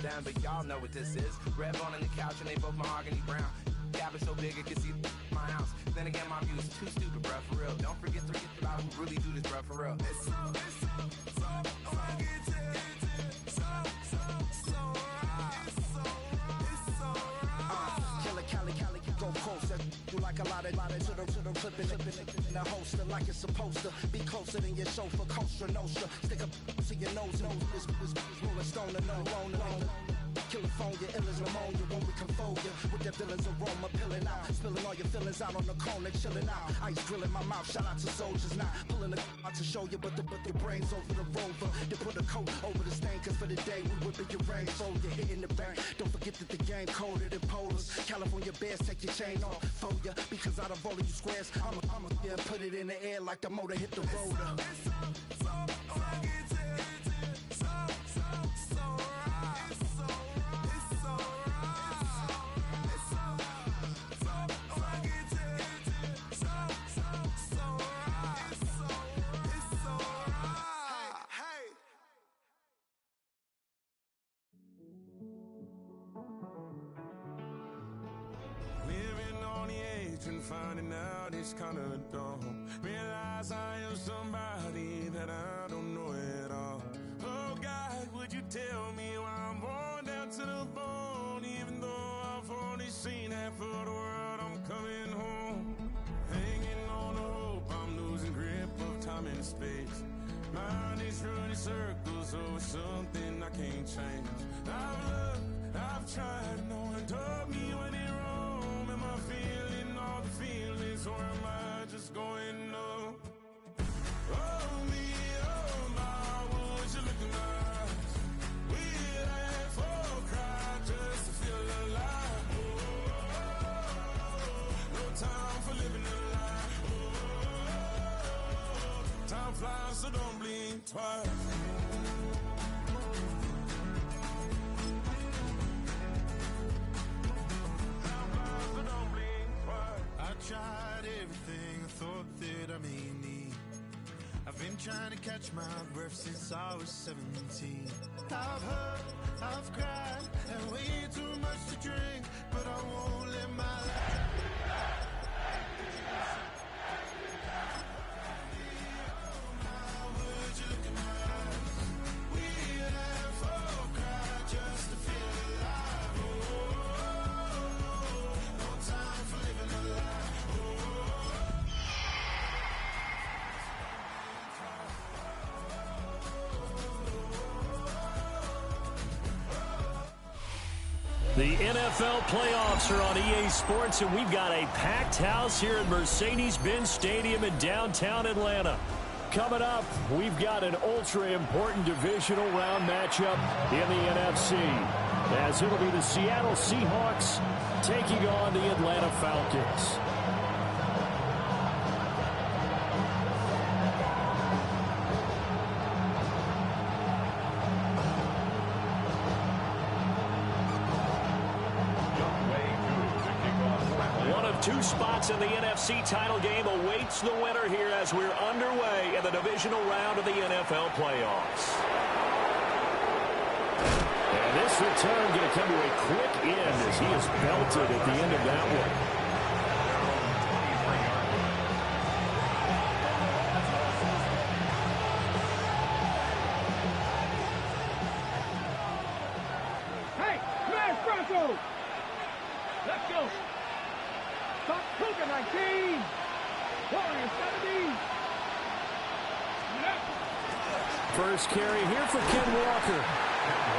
them, but y'all know what this is. Red bone on the couch and they both mahogany brown. Gap is so big it can see my house. Then again, my view is too stupid, bruh, for real. Don't forget to get about who really do this, bruh, for real. It's so go closer, you like a lot of to the clipping in the holster like it's supposed to be closer than your chauffeur, Costa Nostra. Stick up to your nose, this rolling stone and no loner. Kill the phone, your ill as pneumonia when we confold you with that villain's aroma, pilling out, spilling all your feelings out on the corner, chilling out. Ice grilling my mouth, shout out to soldiers, not pulling the out to show you, but the brains over the rover. They put a coat over the stain, cause for the day we whipping your rain, so you're hitting the bank. Don't forget that the game coded in polars. California bears, take your chain off for ya, because out of all of you squares, I'ma yeah, put it in the air like the motor hit the roller. And finding out it's kinda dumb. Realize I am somebody that I don't know at all. Oh God, would you tell me why I'm worn down to the bone? Even though I've only seen half of the world, I'm coming home. Hanging on the hope, I'm losing grip of time and space. Mind is running circles over something I can't change. I've looked, I've tried, no one told me when it wrong. Am I feeling all the feelings, or am I just going numb? Oh me, oh my, would you look in my eyes? We laugh or cry just to feel alive. Oh, no time for living a lie. Oh, time flies, so don't blink twice. Tried everything I thought that I may need. I've been trying to catch my breath since I was 17. I've hurt, I've cried, and way too much to drink, but I won't let my life. Would you look in my eyes? We laugh or cry just to feel alive. Oh, no time for living a lie. The NFL playoffs are on EA Sports, and we've got a packed house here at Mercedes-Benz Stadium in downtown Atlanta. Coming up, we've got an ultra-important divisional round matchup in the NFC, as it'll be the Seattle Seahawks taking on the Atlanta Falcons. Two spots in the NFC title game awaits the winner here as we're underway in the divisional round of the NFL playoffs. And this return going to come to a quick end as he is belted at the end of that one. Hey, smash Bronco! Let's go! Top Cougar 19! Warriors 17! First carry here for Ken Walker.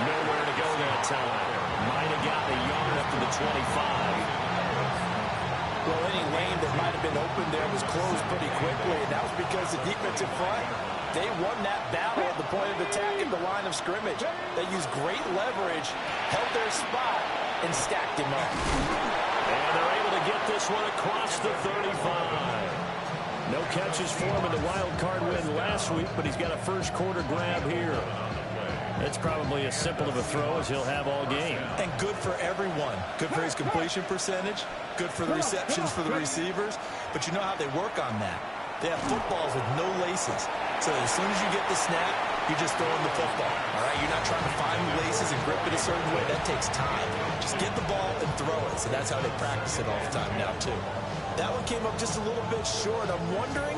Nowhere to go that time. Might have got the yard up to the 25. Well, any lane that might have been open there was closed pretty quickly, and that was because the defensive front, they won that battle at the point of attack at the line of scrimmage. They used great leverage, held their spot, and stacked him up. And they're able to get this one across the 35. No catches for him in the wild card win last week, but he's got a first quarter grab here. It's probably as simple of a throw as he'll have all game. And good for everyone. Good for his completion percentage. Good for the receptions for the receivers. But you know how they work on that. They have footballs with no laces. So as soon as you get the snap, you're just throwing the football. All right, you're not trying to find the laces and grip it a certain way. That takes time. Just get the ball and throw it. So that's how they practice it all the time now, too. That one came up just a little bit short. I'm wondering,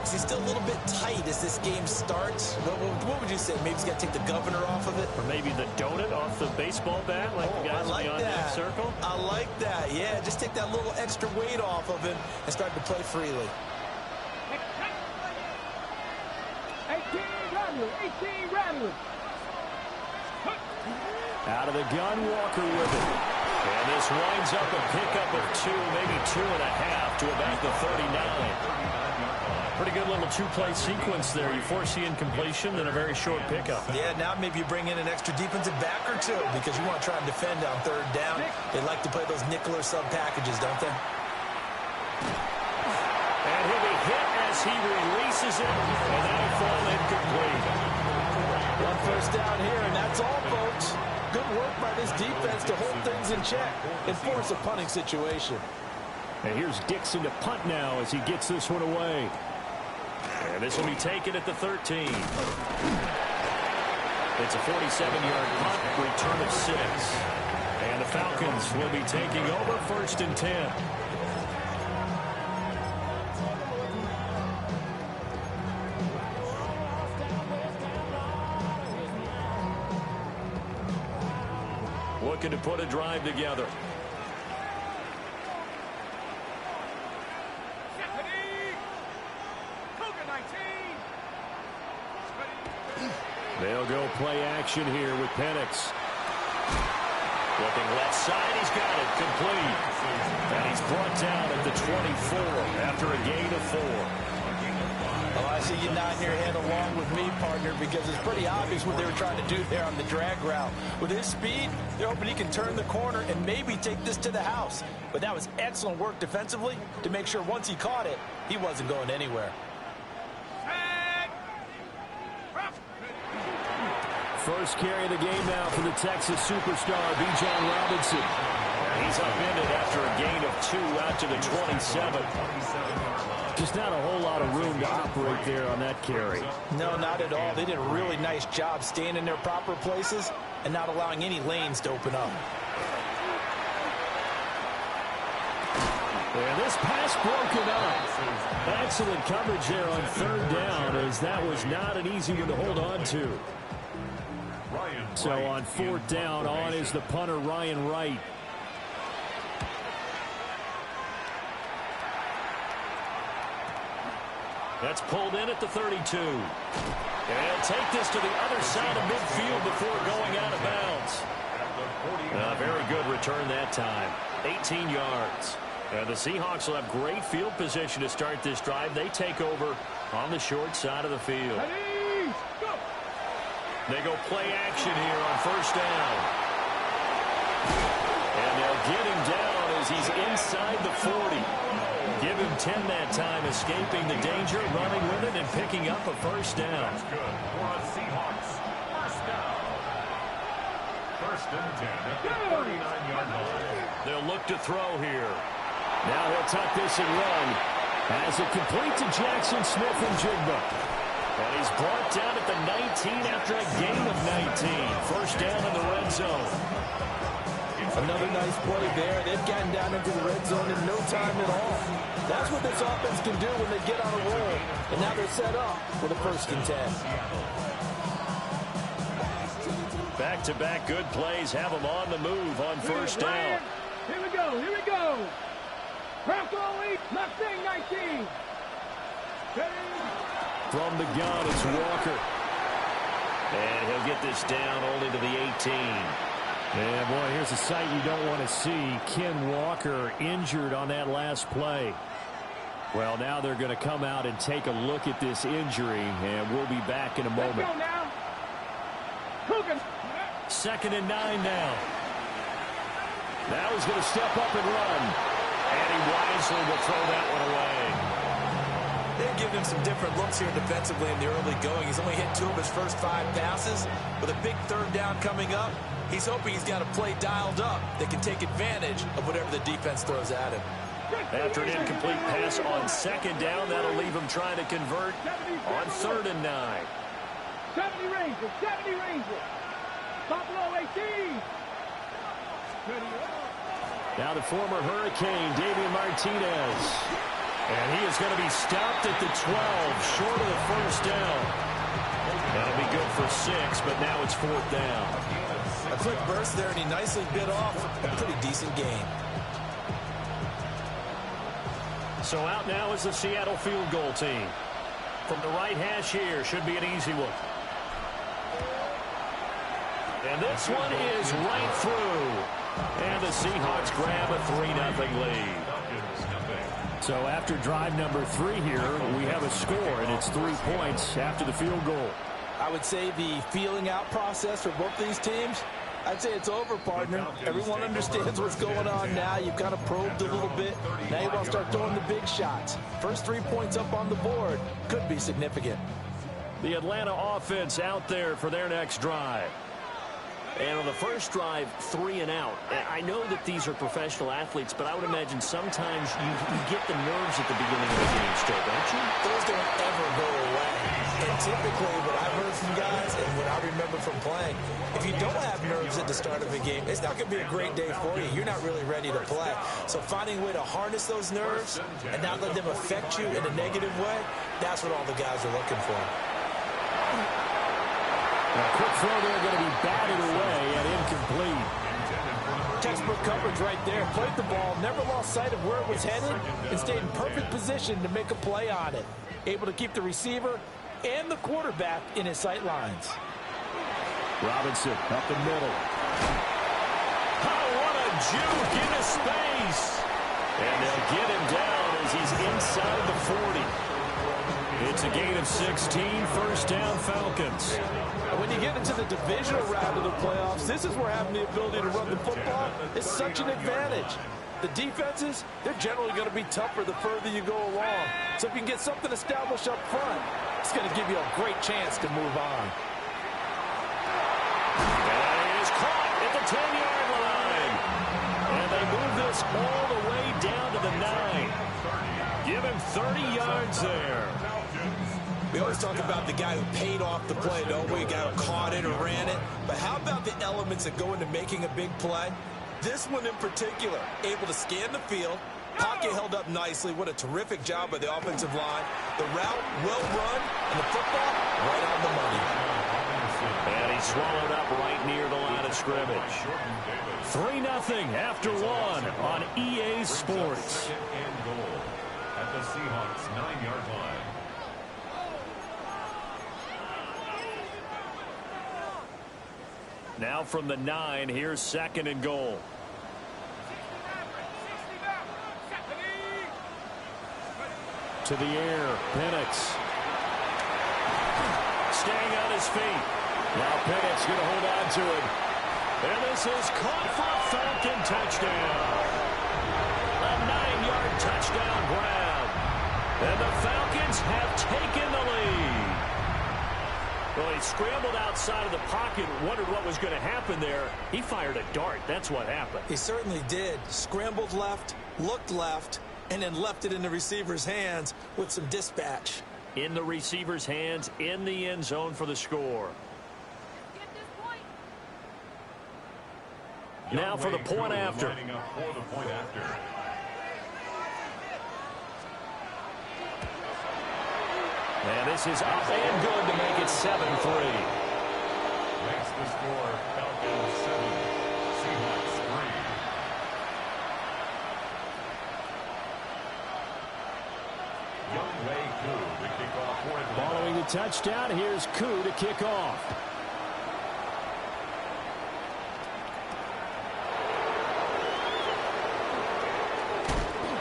is he still a little bit tight as this game starts? What would you say? Maybe he's got to take the governor off of it? Or maybe the donut off the baseball bat, like the guys like beyond that circle? I like that. Yeah, just take that little extra weight off of him and start to play freely. 18 Rattler. Out of the gun, Walker with it. And this winds up a pickup of 2, maybe 2.5 to about the 39. Pretty good little two-play sequence there. You force the incompletion, then a very short pickup. Yeah, now maybe you bring in an extra defensive back or two because you want to try and defend on third down. They like to play those nickel or sub packages, don't they? And he'll be hit as he releases it, and that'll fall incomplete. One first down here, and that's all, folks. Good work by this defense to hold things in check and force a punting situation. And here's Dixon to punt now as he gets this one away. And this will be taken at the 13. It's a 47-yard punt, return of 6. And the Falcons will be taking over 1st and 10. Looking to put a drive together. They'll go play action here with Penix. Looking left side, he's got it, complete. And he's brought down at the 24 after a gain of 4. Oh, I see you nodding your head along with me, partner, because it's pretty obvious what they were trying to do there on the drag route. With his speed, they're hoping he can turn the corner and maybe take this to the house. But that was excellent work defensively to make sure once he caught it, he wasn't going anywhere. First carry of the game now for the Texas superstar, Bijan Robinson. He's upended after a gain of 2 out to the 27. Just not a whole lot of room to operate there on that carry. No, not at all. They did a really nice job staying in their proper places and not allowing any lanes to open up. And this pass broken up. Excellent coverage there on 3rd down, as that was not an easy one to hold on to. So on 4th down, on is the punter, Ryan Wright. That's pulled in at the 32. And he'll take this to the other side of midfield before going out of bounds. A very good return that time. 18 yards. And the Seahawks will have great field position to start this drive. They take over on the short side of the field. They go play action here on 1st down. And they'll get him down as he's inside the 40. Give him 10 that time, escaping the danger, running with it, and picking up a 1st down. That's good. We're on Seahawks. 1st down. 1st and 10 at the 39-yard line. They'll look to throw here. Now he'll tuck this and run. As it complete to Jackson Smith-Njigba. And he's brought down at the 19 after a gain of 19. 1st down in the red zone. Another nice play there. They've gotten down into the red zone in no time at all. That's what this offense can do when they get on a roll. And now they're set up for the 1st and 10. Back-to-back good plays have them on the move on 1st down. Here we go, here we go. Craft only, Mustang 19. From the gun, it's Walker. And he'll get this down only to the 18. Yeah, boy, here's a sight you don't want to see. Ken Walker injured on that last play. Well, now they're going to come out and take a look at this injury, and we'll be back in a moment. Let's go now. Coogan. 2nd and 9 now. Now he's going to step up and run. And he wisely will throw that one away. They've given him some different looks here defensively in the early going. He's only hit 2 of his first 5 passes. With a big 3rd down coming up, he's hoping he's got a play dialed up that can take advantage of whatever the defense throws at him. After an incomplete pass on 2nd down, that'll leave him trying to convert on 3rd and 9. 70 Rangers, 70 Rangers. Buffalo 18. Now the former Hurricane, Damian Martinez. And he is going to be stopped at the 12, short of the first down. That'll be good for 6, but now it's 4th down. A quick burst there, and he nicely bit off a pretty decent gain. So out now is the Seattle field goal team. From the right hash here, should be an easy one. And this one is right through. And the Seahawks grab a 3-0 lead. So after drive number 3 here, we have a score, and it's 3 points after the field goal. I would say the feeling out process for both these teams, I'd say it's over, partner. Everyone understands what's going on now. You've kind of probed a little bit. Now you want to start throwing the big shots. First 3 points up on the board could be significant. The Atlanta offense out there for their next drive. And on the first drive, 3 and out. I know that these are professional athletes, but I would imagine sometimes you get the nerves at the beginning of the game still, don't you? Those don't ever go away. And typically, what I've heard from guys and what I remember from playing, if you don't have nerves at the start of a game, it's not going to be a great day for you. You're not really ready to play. So finding a way to harness those nerves and not let them affect you in a negative way, that's what all the guys are looking for. A quick throw there, going to be batted away and incomplete. Textbook coverage right there. Played the ball, never lost sight of where it was headed, and stayed in perfect position to make a play on it. Able to keep the receiver and the quarterback in his sight lines. Robinson up the middle. Oh, what a juke into space. And they'll get him down as he's inside the 40. It's a gain of 16, first down Falcons. When you get into the divisional round of the playoffs, this is where having the ability to run the football is such an advantage. The defenses, they're generally going to be tougher the further you go along. So if you can get something established up front, it's going to give you a great chance to move on. And he is caught at the 10-yard line. And they move this all the way down to the 9. Give him 30 yards there. We always talk about the guy who paid off the play, don't we? The guy who caught it or ran it. But how about the elements that go into making a big play? This one in particular, able to scan the field, pocket held up nicely. What a terrific job by the offensive line. The route, well run, and the football right on the money. And he's swallowed up right near the line of scrimmage. 3-0 after 1 on EA Sports. And goal at the Seahawks 9-yard line. Now from the 9, here's 2nd and goal. To the air, Penix. Staying on his feet. Now Penix going to hold on to it. And this is caught for a Falcon touchdown. A 9-yard touchdown grab. And the Falcons have taken the lead. Well, he scrambled outside of the pocket, wondered what was going to happen there. He fired a dart. That's what happened. He certainly did. Scrambled left, looked left, and then left it in the receiver's hands with some dispatch. In the receiver's hands, in the end zone for the score. Now for the point after. And this is up and good to make it 7-3. Makes the score Falcons 7, Seahawks 3. Younghoe Koo to kick off for Atlanta. Following the touchdown, here's Koo to kick off.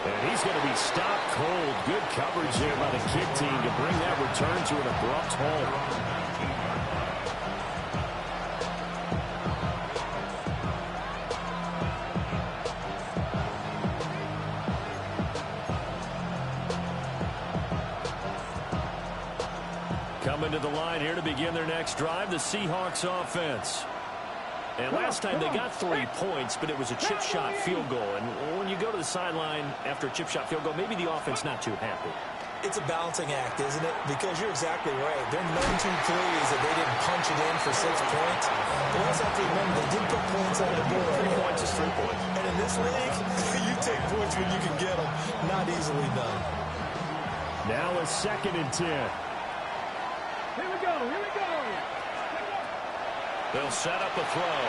And he's going to be stopped cold. Good coverage there by the kick team to bring that return to an abrupt halt. Coming to the line here to begin their next drive, the Seahawks offense. And last time they got 3 points, but it was a chip shot field goal. And when you go to the sideline after a chip shot field goal, maybe the offense not too happy. It's a balancing act, isn't it? Because you're exactly right. They're known to please that they didn't punch it in for 6 points. But we also have to remember they did put points on the board. 3 points is 3 points. And in this league, you take points when you can get them. Not easily done. Now a 2nd and 10. Here we go. They'll set up a throw.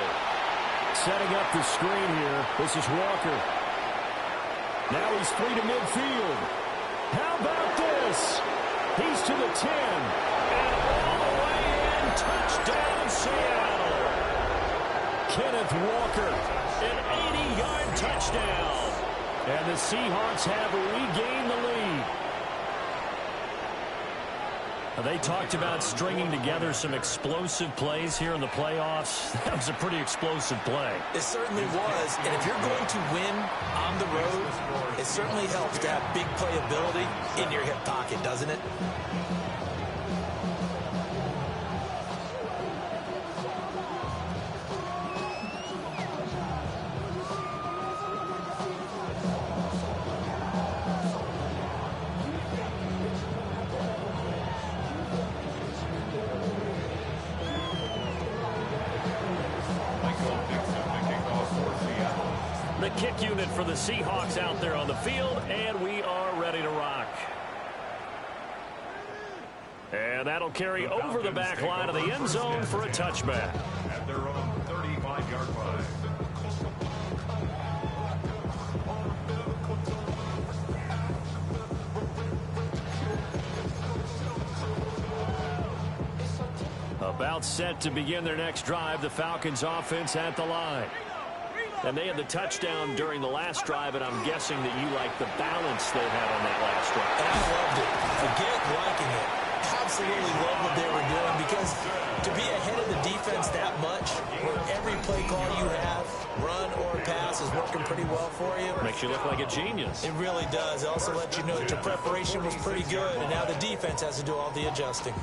Setting up the screen here. This is Walker. Now he's free to midfield. How about this? He's to the 10. And all the way in. Touchdown, Seattle. Kenneth Walker. An 80-yard touchdown. And the Seahawks have regained the lead. They talked about stringing together some explosive plays here in the playoffs. That was a pretty explosive play. It certainly was. And if you're going to win on the road, it certainly helps to have big playability in your hip pocket, doesn't it? The kick unit for the Seahawks out there on the field, and we are ready to rock. And that'll carry over the back line of the end zone for a touchback. At their own 35-yard line. About set to begin their next drive, the Falcons offense at the line. And they had the touchdown during the last drive, and I'm guessing that you like the balance they had on that last drive. And I loved it. Forget liking it. Absolutely love what they were doing, because to be ahead of the defense that much, where every play call you have, run or pass, is working pretty well for you. Makes you look like a genius. It really does. It also lets you know that your preparation was pretty good, and now the defense has to do all the adjusting.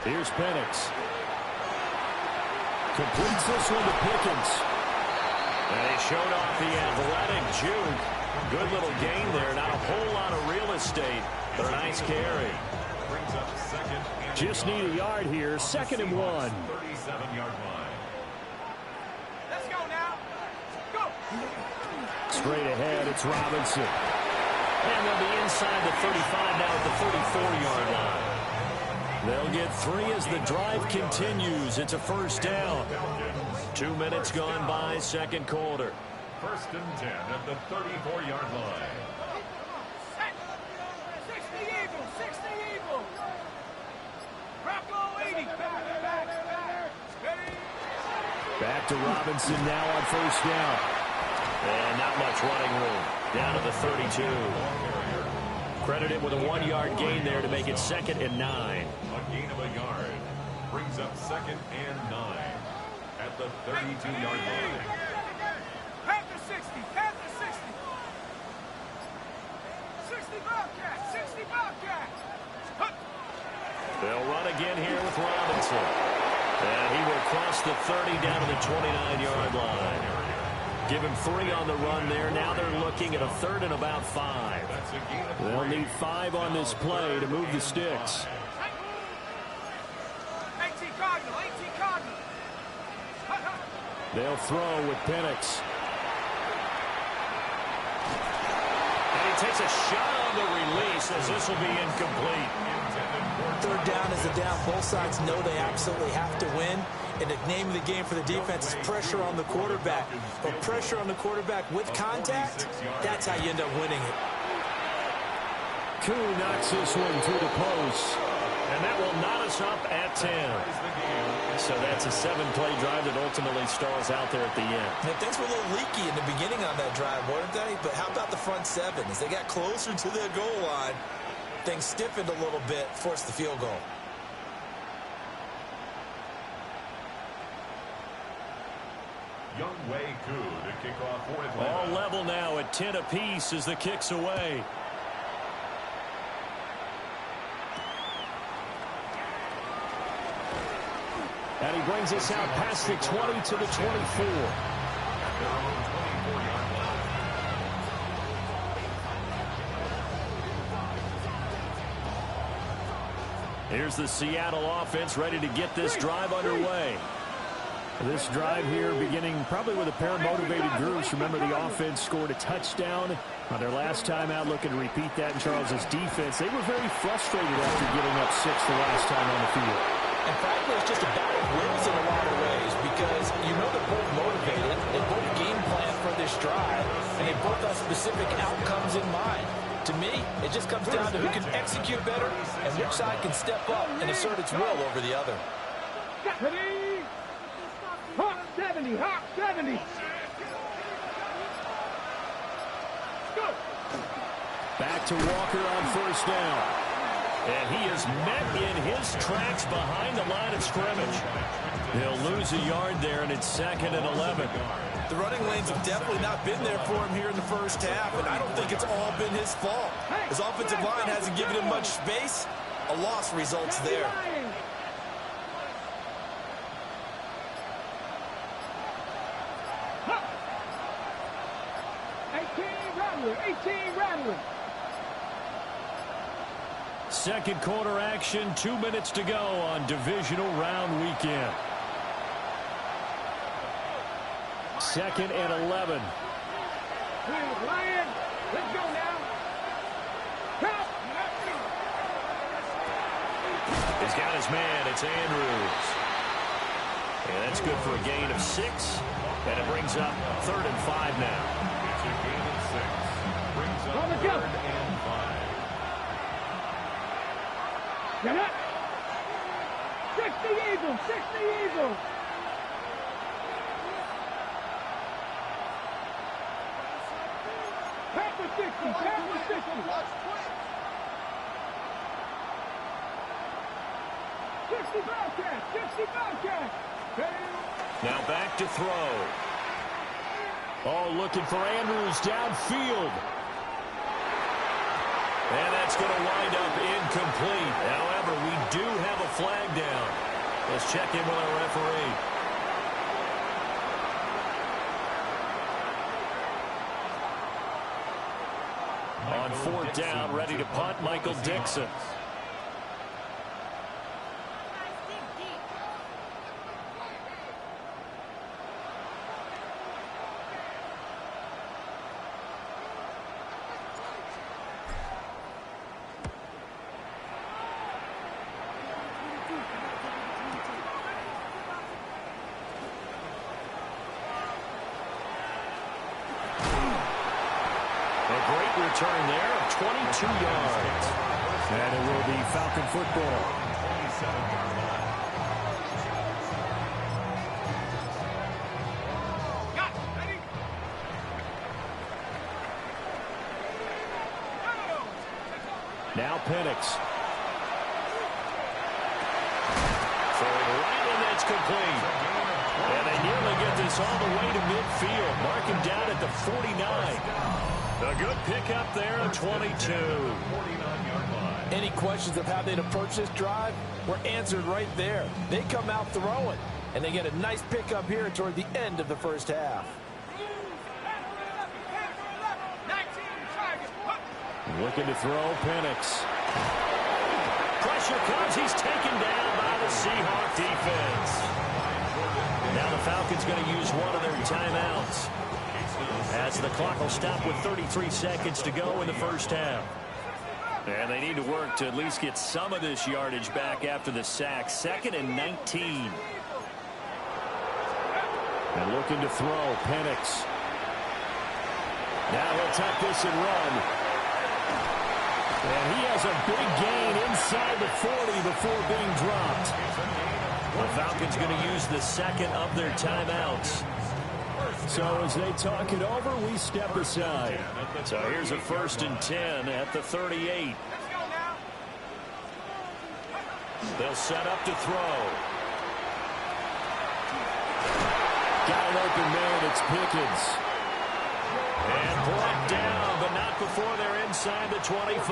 Here's Penix. Completes this one to Pickens. And he showed off the athletic juke. Good little gain there. Not a whole lot of real estate, but a nice carry. Brings up 2nd and Just need a yard here. 2nd and 1. 37-yard line. Let's go now. Go. Straight ahead, it's Robinson. And they'll be inside the 35 now at the 34-yard line. They'll get 3 as the drive continues. It's a first down. 2 minutes gone by, second quarter. 1st and 10 at the 34-yard line. 60 Eagles, 60 Eagles. Bronco 80. Back to Robinson now on first down. And not much running room. Down to the 32. Credited with a 1-yard gain there to make it 2nd and 9. A gain of a yard. Brings up 2nd and 9 at the 32-yard line. Panther 60, Panther 60. 60 Bobcat, 60 Bobcat. They'll run again here with Robinson. And he will cross the 30 down to the 29-yard line. Give him 3 on the run there. Now they're looking at a 3rd and about 5. They'll need 5 on this play to move the sticks. 18 Cardinal, 18 Cardinal. They'll throw with Penix. And he takes a shot on the release as this will be incomplete. 3rd down is a down. Both sides know they absolutely have to win. And the name of the game for the defense is pressure on the quarterback. But pressure on the quarterback with contact, that's how you end up winning it. Koo knocks this one through the post. And that will knot us up at 10. So that's a 7-play drive that ultimately stalls out there at the end. Now, things were a little leaky in the beginning on that drive, weren't they? But how about the front 7? As they got closer to the goal line, things stiffened a little bit, forced the field goal. Younghoe Koo to kick off for Atlanta. All level now at 10 apiece as the kick's away. he brings us out past the 20 to the 24. Here's the Seattle offense ready to get this drive underway. This drive here beginning probably with a pair of motivated groups. Remember, the offense scored a touchdown on their last time out, looking to repeat that in Charles's defense. They were very frustrated after giving up 6 the last time on the field. And frankly, it's just a battle of wills in a lot of ways because you know they're both motivated, they both game plan for this drive, and they both have specific outcomes in mind. To me, it just comes down to who can execute better and which side can step up and assert its will over the other. Hawk 70, Hawk 70. Go. Back to Walker on first down. And he is met in his tracks behind the line of scrimmage. He'll lose a yard there, and it's 2nd and 11. The running lanes have definitely not been there for him here in the first half, and I don't think it's all been his fault. His offensive line hasn't given him much space. A loss results there. Second quarter action, 2 minutes to go on divisional round weekend. 2nd and 11. Lion, let's go now. Help. He's got his man. It's Andrews. And that's good for a gain of 6. And it brings up 3rd and 5 now. It's a gain of 6. Brings up 3rd and 5. Get up. 60 Eagles, 60 Eagles. Pepper 60, Pepper 60. 60 Bobcats, 60 Bobcats. Now back to throw. Oh, looking for Andrews downfield. And that's going to wind up incomplete. However, we do have a flag down. Let's check in with our referee. On 4th down, ready to punt, Michael Dixon. Return there of 22 yards. And it will be Falcon football. 27-yard line. Now Penix. Throwing right, and that's complete. And they nearly get this all the way to midfield. Mark him down at the 49. A good pickup there at 22. 49-yard line. Any questions of how they'd approach this drive were answered right there. They come out throwing, and they get a nice pickup here toward the end of the first half. Looking to throw, Penix. Pressure comes. He's taken down by the Seahawk defense. Now the Falcons going to use one of their timeouts, as the clock will stop with 33 seconds to go in the first half. And they need to work to at least get some of this yardage back after the sack. 2nd and 19. And looking to throw, Penix. Now he'll tuck this and run. And he has a big gain inside the 40 before being dropped. The Falcons going to use the second of their timeouts. So as they talk it over, we step aside. So here's a 1st and 10 at the 38. They'll set up to throw. Got an open man. It's Pickens. And brought down, but not before they're inside the 25.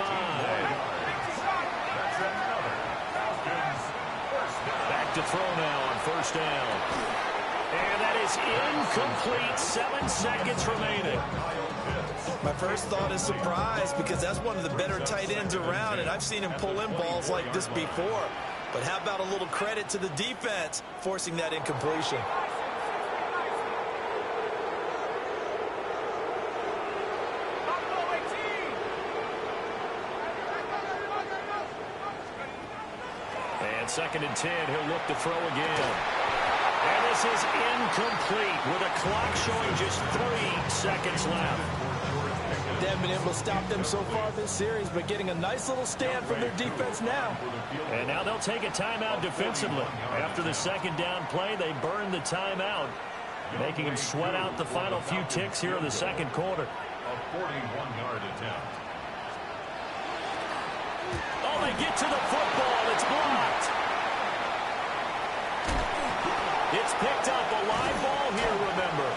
Back to throw now on first down. And that is incomplete. 7 seconds remaining. My first thought is surprise, because that's one of the better tight ends around, and I've seen him pull in balls like this before. But how about a little credit to the defense forcing that incompletion? And 2nd and 10, he'll look to throw again. And this is incomplete with a clock showing just 3 seconds left. They haven't been able to stop them so far this series, but getting a nice little stand from their defense now. And now they'll take a timeout defensively. After the 2nd down play, they burn the timeout, making them sweat out the final few ticks here in the 2nd quarter. A 41-yard attempt. Oh, they get to the football. It's blocked. It's picked up. A live ball here, remember.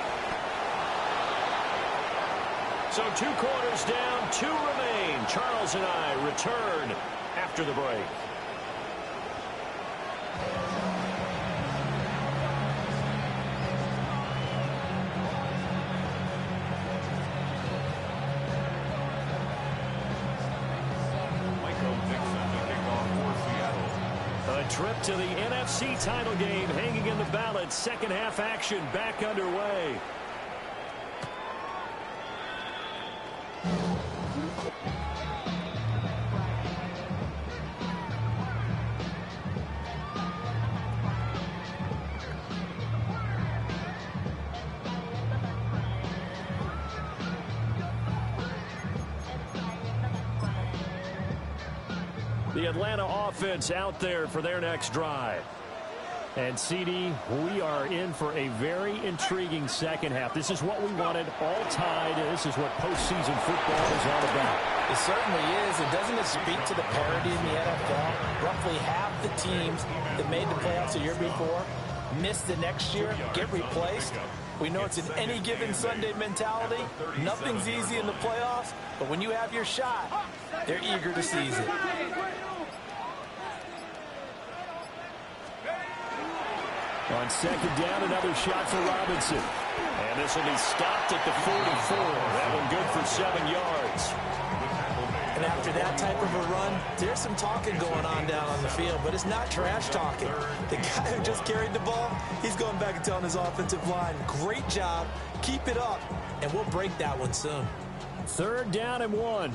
So 2 quarters down, 2 remain. Charles and I return after the break. A trip to the NFC title game hanging in the balance. Second half action back underway. The Atlanta offense out there for their next drive. And CD, we are in for a very intriguing second half. This is what we wanted, all tied. This is what postseason football is all about. It certainly is. And doesn't it speak to the parity in the NFL? Roughly half the teams that made the playoffs the year before miss the next year, get replaced. We know it's an any given Sunday mentality. Nothing's easy in the playoffs, but when you have your shot, they're eager to seize it. On 2nd down, another shot for Robinson. And this will be stopped at the 44. That one good for 7 yards. And after that type of a run, there's some talking going on down on the field, but it's not trash talking. The guy who just carried the ball, he's going back and telling his offensive line, great job, keep it up, and we'll break that one soon. 3rd down and 1.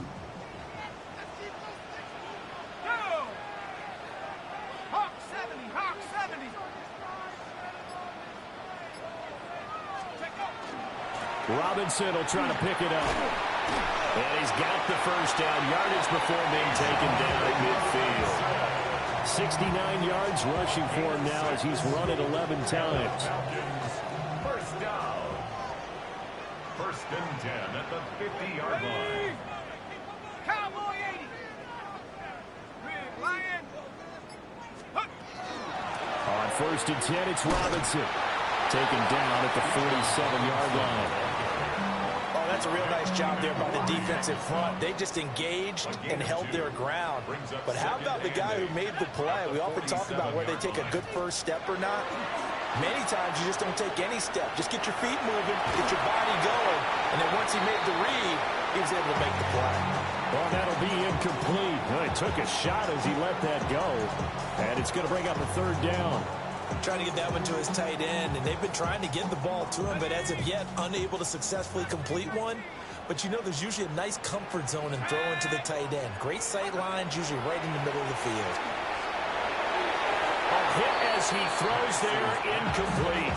Robinson will try to pick it up. And he's got the first down. Yardage before being taken down at midfield. 69 yards rushing for him now as he's run it 11 times. First down. 1st and 10 at the 50-yard line. Cowboy 80. Big Lion. On 1st and 10, it's Robinson. Taken down at the 47-yard line. That's a real nice job there by the defensive front. They just engaged and held their ground. But how about the guy who made the play? We often talk about where they take a good first step or not. Many times you just don't take any step. Just get your feet moving, get your body going. And then once he made the read, he was able to make the play. Well, that'll be incomplete. Well, he took a shot as he let that go. And it's going to bring up a 3rd down. Trying to get that one to his tight end, and they've been trying to get the ball to him, but as of yet, unable to successfully complete one. But you know, there's usually a nice comfort zone in throwing to the tight end. Great sight lines, usually right in the middle of the field. A hit as he throws there, incomplete.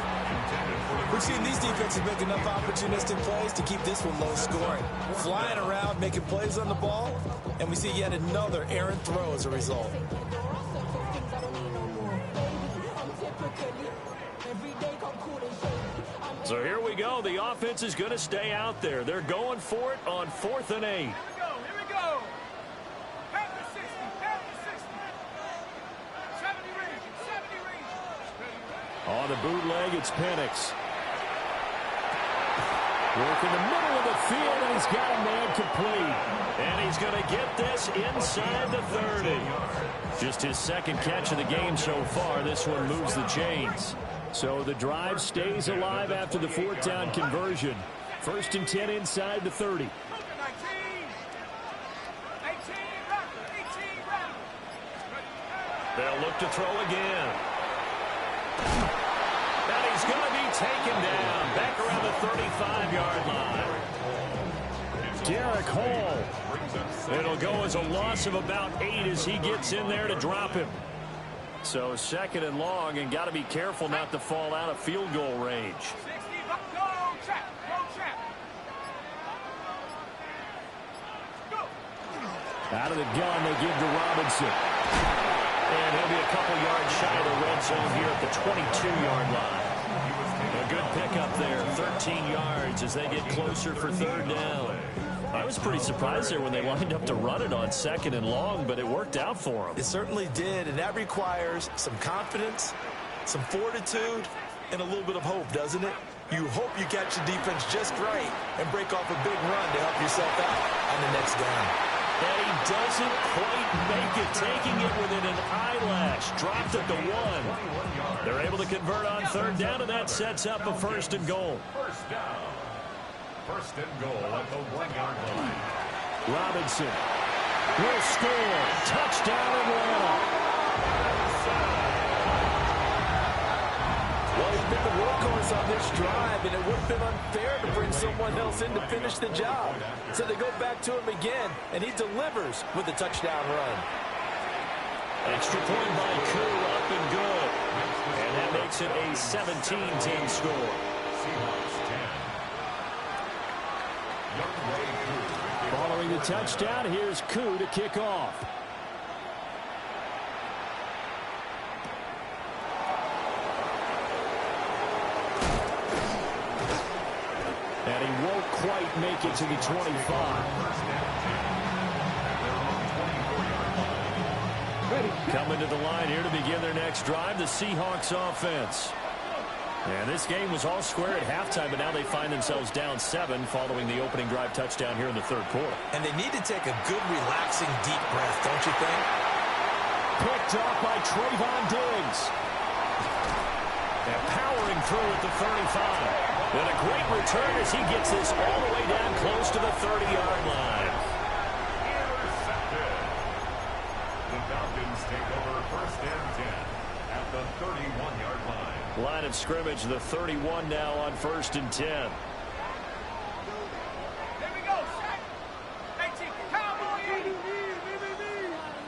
We've seen these defenses make enough opportunistic plays to keep this one low scoring. Flying around, making plays on the ball, and we see yet another errant throw as a result. So here we go. The offense is going to stay out there. They're going for it on 4th and 8. Here we go. After 60, after 60. 70 range. On the bootleg, it's Penix. Work in the middle of the field, and he's got a man complete. And he's he's going to get this inside the 30. Just his second catch of the game so far. This one moves the chains. So the drive stays alive after the fourth down conversion. 1st and 10 inside the 30. They'll look to throw again. And he's going to be taken down back around the 35-yard line. Derek Hall. It'll go as a loss of about 8 as he gets in there to drop him. So 2nd and long, and got to be careful not to fall out of field goal range. Out of the gun, they give to Robinson. And he'll be a couple yards shy of the red zone here at the 22-yard line. A good pickup there, 13 yards as they get closer for 3rd down. I was pretty surprised there when they lined up to run it on 2nd and long, but it worked out for them. It certainly did, and that requires some confidence, some fortitude, and a little bit of hope, doesn't it? You hope you catch the defense just right and break off a big run to help yourself out on the next down. And he doesn't quite make it, taking it within an eyelash. Dropped at the 1. They're able to convert on 3rd down, and that sets up a 1st and goal. 1st down. 1st and goal at the 1-yard line. Robinson will score. Touchdown, Atlanta. Well, he's been the workhorse on this drive, and it would have been unfair to bring someone else in to finish the job. So they go back to him again, and he delivers with a touchdown run. Extra point by Koo, up and good. And that makes it a 17-10 score. Seahawks 10. Following the touchdown, here's Koo to kick off. And he won't quite make it to the 25. Coming to the line here to begin their next drive, the Seahawks offense. And this game was all square at halftime, but now they find themselves down 7 following the opening drive touchdown here in the 3rd quarter. And they need to take a good, relaxing, deep breath, don't you think? Picked off by Trayvon Diggs. And powering through at the 35. And a great return as he gets this all the way down close to the 30-yard line. Intercepted. The Falcons take over 1st and 10 at the 31-yard line. Line of scrimmage, the 31 now on 1st and 10. Here we go. 18, cowboy 80.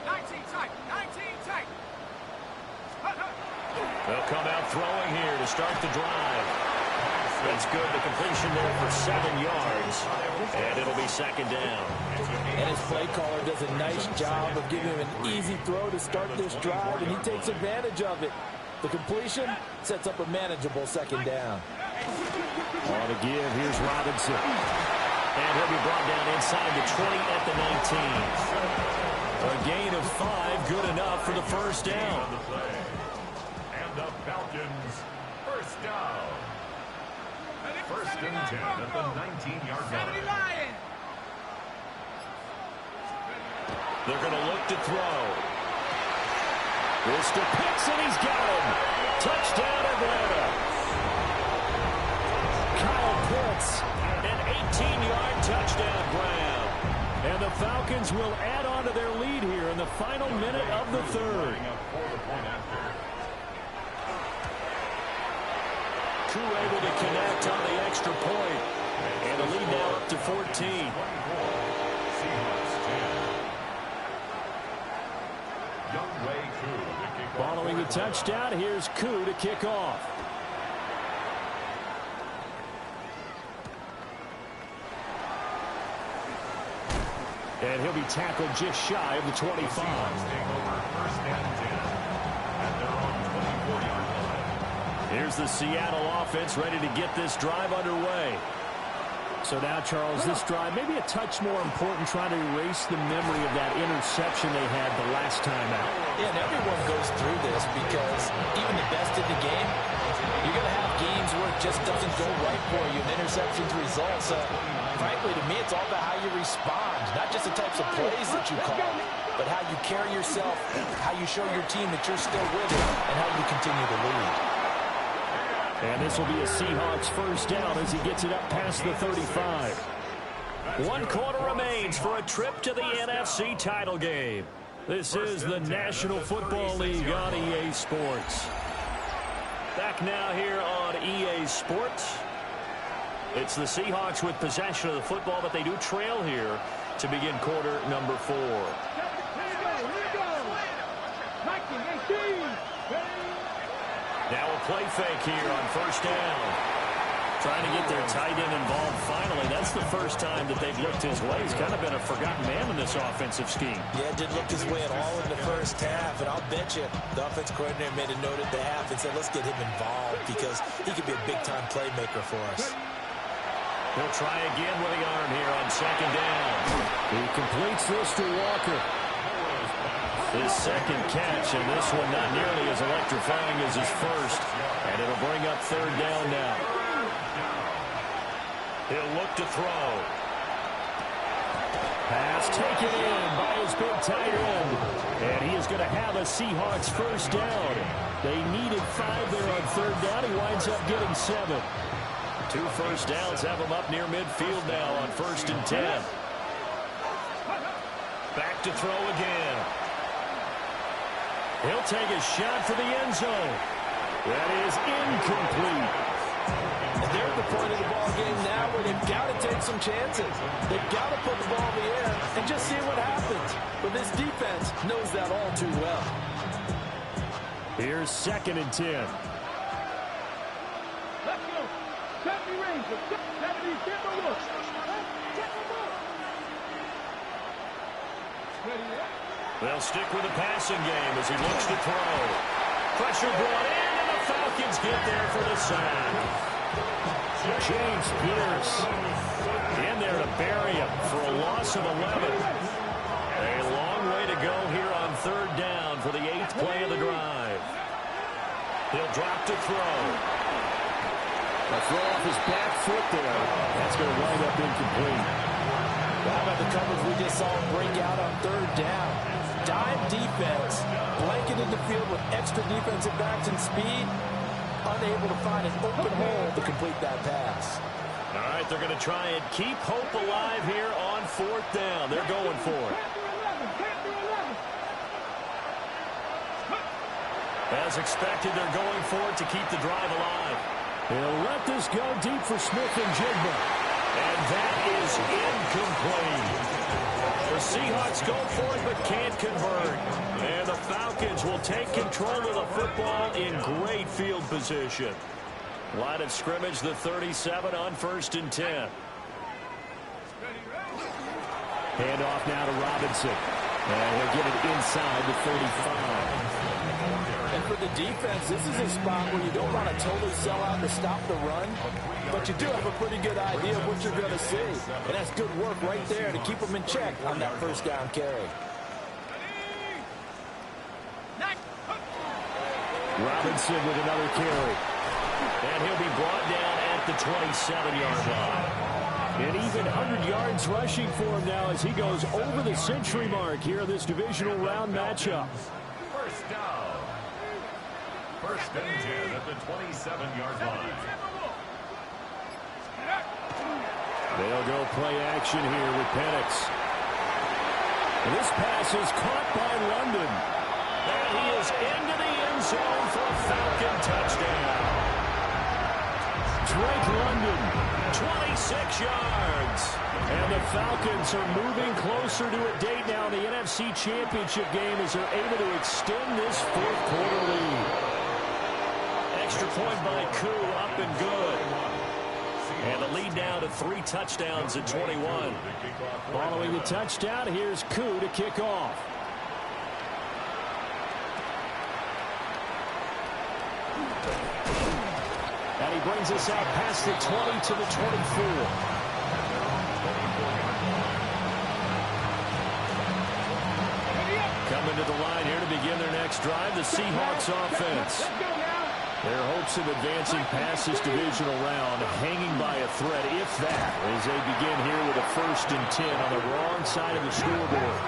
19 tight. 19 tight. They'll come out throwing here to start the drive. That's good. The completion there for 7 yards. And it'll be 2nd down. And his play caller does a nice job of giving him an easy throw to start this drive, and he takes advantage of it. The completion sets up a manageable 2nd down. On to give. Here's Robinson. And he'll be brought down inside the 20 at the 19. A gain of 5, good enough for the 1st down. And the Falcons, 1st down. 1st and 10 at the 19-yard line. They're going to look to throw. This to Pitts, and he's got him. Touchdown, Atlanta. Kyle Pitts, an 18-yard touchdown grab. And the Falcons will add on to their lead here in the final minute of the 3rd. Koo able to connect on the extra point. And the lead now up to 14. Following the touchdown, here's Koo to kick off. And he'll be tackled just shy of the 25. Here's the Seattle offense ready to get this drive underway. So now, Charles, this drive maybe a touch more important, trying to erase the memory of that interception they had the last time out. Yeah, and everyone goes through this because even the best in the game, you're going to have games where it just doesn't go right for you and interceptions result. So, frankly, to me, It's all about how you respond, not just the types of plays that you call, but how you carry yourself, how you show your team that you're still with it, and how you continue to lead. And this will be a Seahawks first down as he gets it up past the 35. 1 quarter remains for a trip to the NFC title game. This is the National Football League on EA Sports. Back now here on EA Sports. It's the Seahawks with possession of the football, but they do trail here to begin quarter number 4. Now a play fake here on first down. Trying to get their tight end involved finally. That's the first time that they've looked his way. He's kind of been a forgotten man in this offensive scheme. Yeah, didn't look his way at all in the first half. And I'll bet you the offense coordinator made a note at the half and said, let's get him involved because he could be a big-time playmaker for us. He'll try again with the arm here on second down. He completes this to Walker. His second catch, and this one not nearly as electrifying as his first. And it'll bring up third down now. He'll look to throw. Pass taken in by his big tight end. And he is going to have a Seahawks first down. They needed 5 there on third down. He winds up getting 7. 2 first downs have him up near midfield now on 1st and 10. Back to throw again. He'll take a shot for the end zone. That is incomplete. And they're at the point of the ball game now where they've got to take some chances. They've got to put the ball in the air and just see what happens. But this defense knows that all too well. Here's 2nd and 10. Let's go. 70 Rangers. 70 Timberwolves. They'll stick with the passing game as he looks to throw. Pressure brought in, and the Falcons get there for the sack. James Pierce in there to bury him for a loss of 11. A long way to go here on third down for the 8th play of the drive. He'll drop to throw. A throw off his back foot there. That's going to wind up incomplete. How about the coverage we just saw him break out on third down? Dime defense, blanketed the field with extra defensive backs and speed, unable to find an open hole to complete that pass. All right, they're going to try and keep hope alive here on 4th down. They're going for it. As expected, they're going for it to keep the drive alive. He'll let this go deep for Smith and Jigba. And that is incomplete. The Seahawks go for it but can't convert. And the Falcons will take control of the football in great field position. Line of scrimmage, the 37 on 1st and 10. Hand off now to Robinson. And he'll get it inside the 35. And for the defense, this is a spot where you don't want to totally sell out to stop the run, but you do have a pretty good idea of what you're going to see. And that's good work right there to keep them in check on that first down carry. Robinson with another carry. And he'll be brought down at the 27-yard line. And even 100 yards rushing for him now as he goes over the century mark here in this divisional round matchup. First down. 1st and 10 at the 27-yard line. They'll go play action here with Penix. And this pass is caught by London. And he is into the end zone for a Falcon touchdown. Drake London, 26 yards. And the Falcons are moving closer to a date now in the NFC Championship game as they're able to extend this 4th quarter lead. Extra point by Koo, up and good. And the lead now to 3 touchdowns at 21. Following the touchdown, here's Koo to kick off. And he brings us out past the 20 to the 24. Coming to the line here to begin their next drive, the Seahawks offense. Their hopes of advancing past this divisional round hanging by a thread, if that, as they begin here with a 1st 1st and 10 on the wrong side of the scoreboard.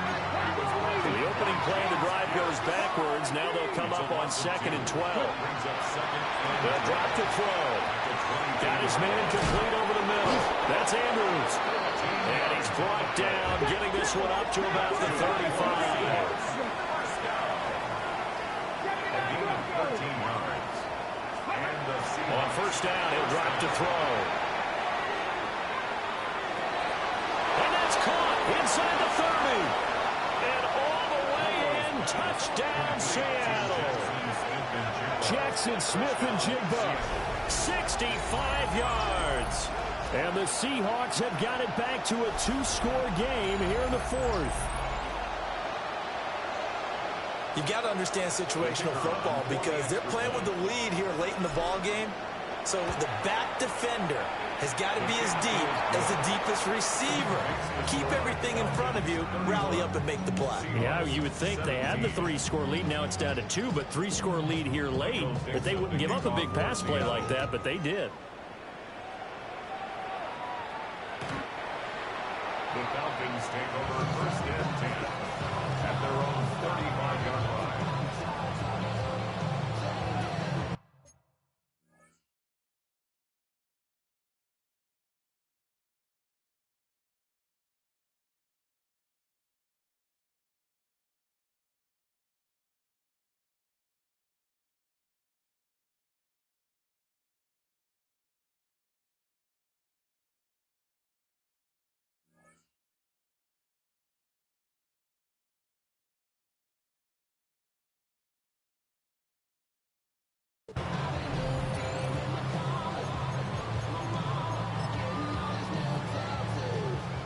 The opening play of the drive goes backwards. Now they'll come up on 2nd and 12. They'll drop to throw. Got his man complete over the middle. That's Andrews. And he's brought down, getting this one up to about the 35. On 1st down, he'll drop to throw. And that's caught inside the 30. And all the way in, touchdown Seattle. Jackson Smith-Njigba, 65 yards. And the Seahawks have got it back to a 2-score game here in the 4th. You got to understand situational football because they're playing with the lead here late in the ball game. So the back defender has got to be as deep as the deepest receiver. Keep everything in front of you, rally up and make the play. Yeah, you would think they had the 3-score lead. Now it's down to 2, but 3-score lead here late. That they wouldn't give up a big pass play like that, but they did. The Falcons take over 1st and 10 at their own 35-yard line.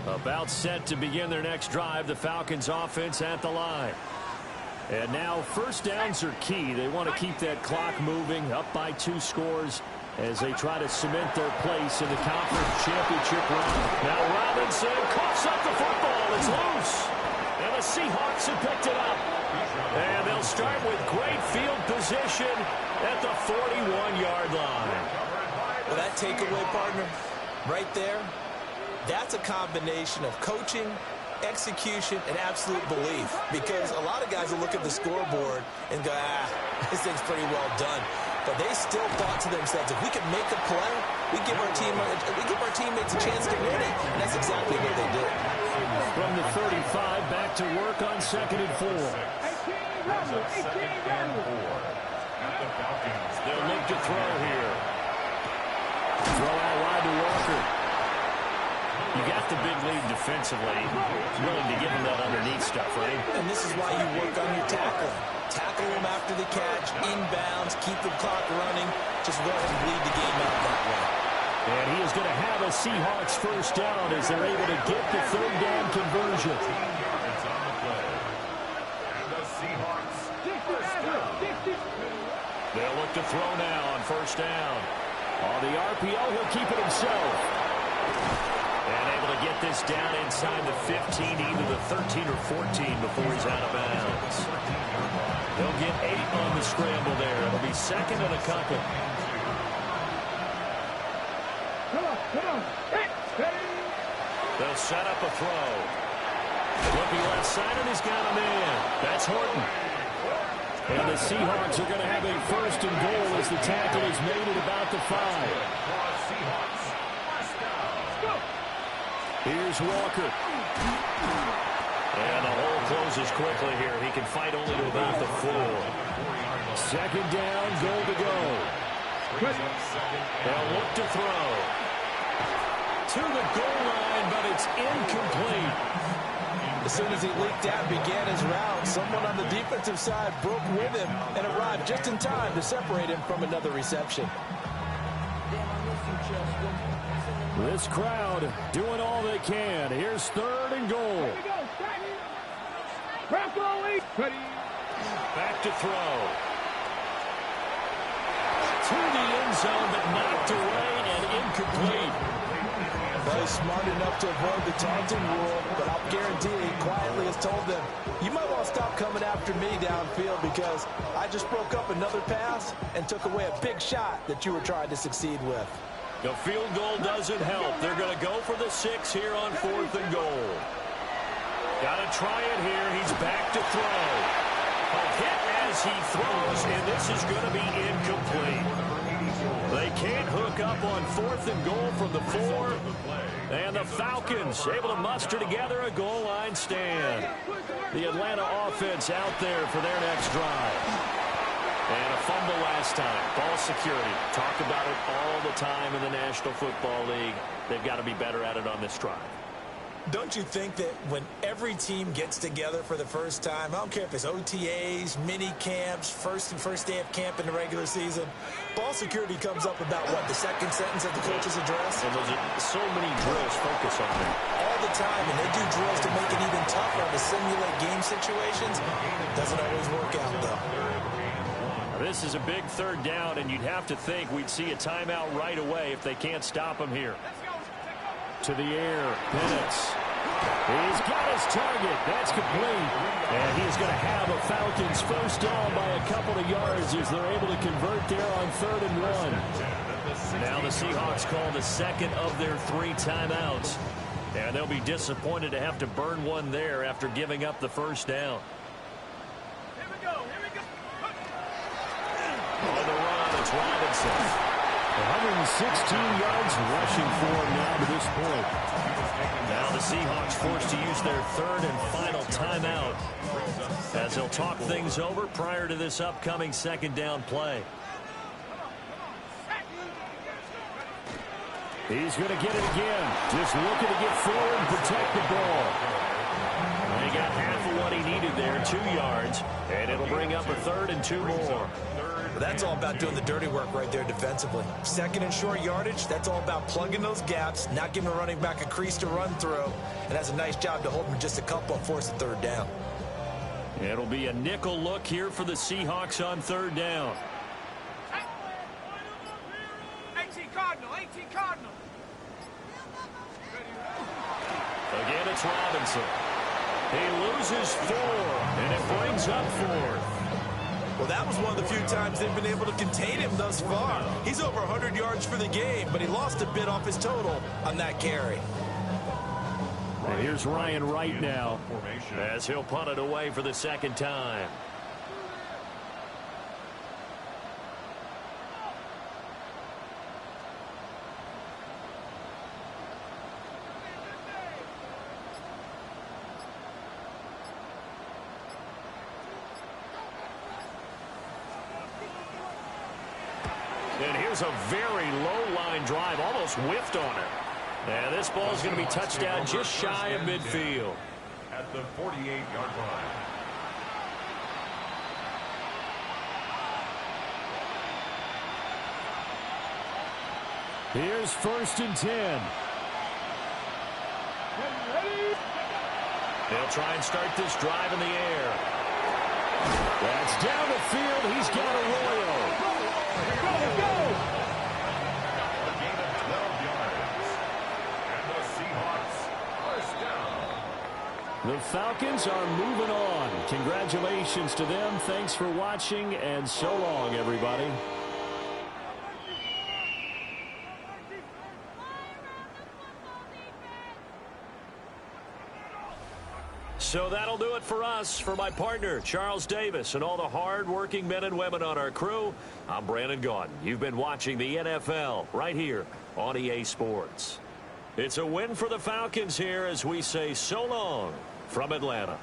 About set to begin their next drive, the Falcons offense at the line. And now 1st downs are key. They want to keep that clock moving, up by 2 scores as they try to cement their place in the conference championship round. Now Robinson coughs up the football. It's loose. And the Seahawks have picked it up. And they'll start with great field position at the 41-yard line. Well, that takeaway, partner, right there, that's a combination of coaching, execution, and absolute belief. Because a lot of guys will look at the scoreboard and go, this thing's pretty well done. But they still thought to themselves, if we can make a play, we give our teammates a chance to win it. And that's exactly what they did. From the 35, back to work on 2nd and 4. They'll look to throw here. Throw out wide to Walker. You got the big lead defensively. Willing to give them that underneath stuff, right? And this is why you work on your tackling. Tackle them after the catch, inbounds, keep the clock running. Just go ahead and bleed the game out that way. And he is going to have a Seahawks 1st down as they're able to get the 3rd down conversion. They'll look to throw now on 1st down. On the RPO, he'll keep it himself. And able to get this down inside the 15, either the 13 or 14 before he's out of bounds. They'll get 8 on the scramble there. It'll be 2nd and a couple. They'll set up a throw. Looking left side, and he's got him in. That's Horton. And the Seahawks are going to have a 1st and goal as the tackle is made at about the 5. Here's Walker. And the hole closes quickly here. He can fight only to about the 4. 2nd down, goal to go. They'll look to throw. To the goal line, but it's incomplete. As soon as he leaked out, began his route, someone on the defensive side broke with him and arrived just in time to separate him from another reception. This crowd doing all they can. Here's 3rd and goal. Back to throw. To the end zone, but knocked away and incomplete. Well, he's smart enough to avoid the taunting rule, but I'll guarantee he quietly has told them, you might want to stop coming after me downfield because I just broke up another pass and took away a big shot that you were trying to succeed with. The field goal doesn't help. They're going to go for the 6 here on 4th and goal. Got to try it here. He's back to throw. A hit as he throws, and this is going to be incomplete. They can't hook up on 4th and goal from the 4. And the Falcons able to muster together a goal line stand. The Atlanta offense out there for their next drive. And a fumble last time. Ball security. Talk about it all the time in the National Football League. They've got to be better at it on this drive. Don't you think that when every team gets together for the first time, I don't care if it's OTAs, mini camps, first day of camp in the regular season, ball security comes up about, what, the second sentence of the coach's address? And there's so many drills focus on it. All the time, and they do drills to make it even tougher to simulate game situations. Doesn't always work out, though. This is a big 3rd down, and you'd have to think we'd see a timeout right away if they can't stop him here. To the air, Bennett. He's got his target. That's complete. And he's going to have a Falcons first down by a couple of yards as they're able to convert there on 3rd and 1. Now the Seahawks call the second of their 3 timeouts. And they'll be disappointed to have to burn one there after giving up the first down. Here we go. On the run, it's Robinson. 116 yards rushing for him now to this point. Now the Seahawks forced to use their 3rd and final timeout as they'll talk things over prior to this upcoming 2nd down play. He's going to get it again. Just looking to get forward and protect the ball. And he got half of what he needed there, 2 yards, and it'll bring up a 3rd and 2 more. Well, that's all about doing the dirty work right there defensively. 2nd and short yardage, that's all about plugging those gaps, not giving a running back a crease to run through, and that's a nice job to hold him just a couple and force the 3rd down. It'll be a nickel look here for the Seahawks on 3rd down. 18 Cardinal. Again, it's Robinson. He loses 4, and it brings up 4th. Well, that was one of the few times they've been able to contain him thus far. He's over 100 yards for the game, but he lost a bit off his total on that carry. And here's Ryan Wright now as he'll punt it away for the 2nd time. And here's a very low line drive, almost whiffed on it. And this ball is going to be touched down just shy of midfield. At the 48-yard line. Here's 1st and 10. They'll try and start this drive in the air. That's down the field. He's got Arroyo. The Falcons are moving on. Congratulations to them. Thanks for watching, and so long, everybody. So that'll do it for us. For my partner, Charles Davis, and all the hard-working men and women on our crew, I'm Brandon Gaudin. You've been watching the NFL right here on EA Sports. It's a win for the Falcons here as we say so long from Atlanta.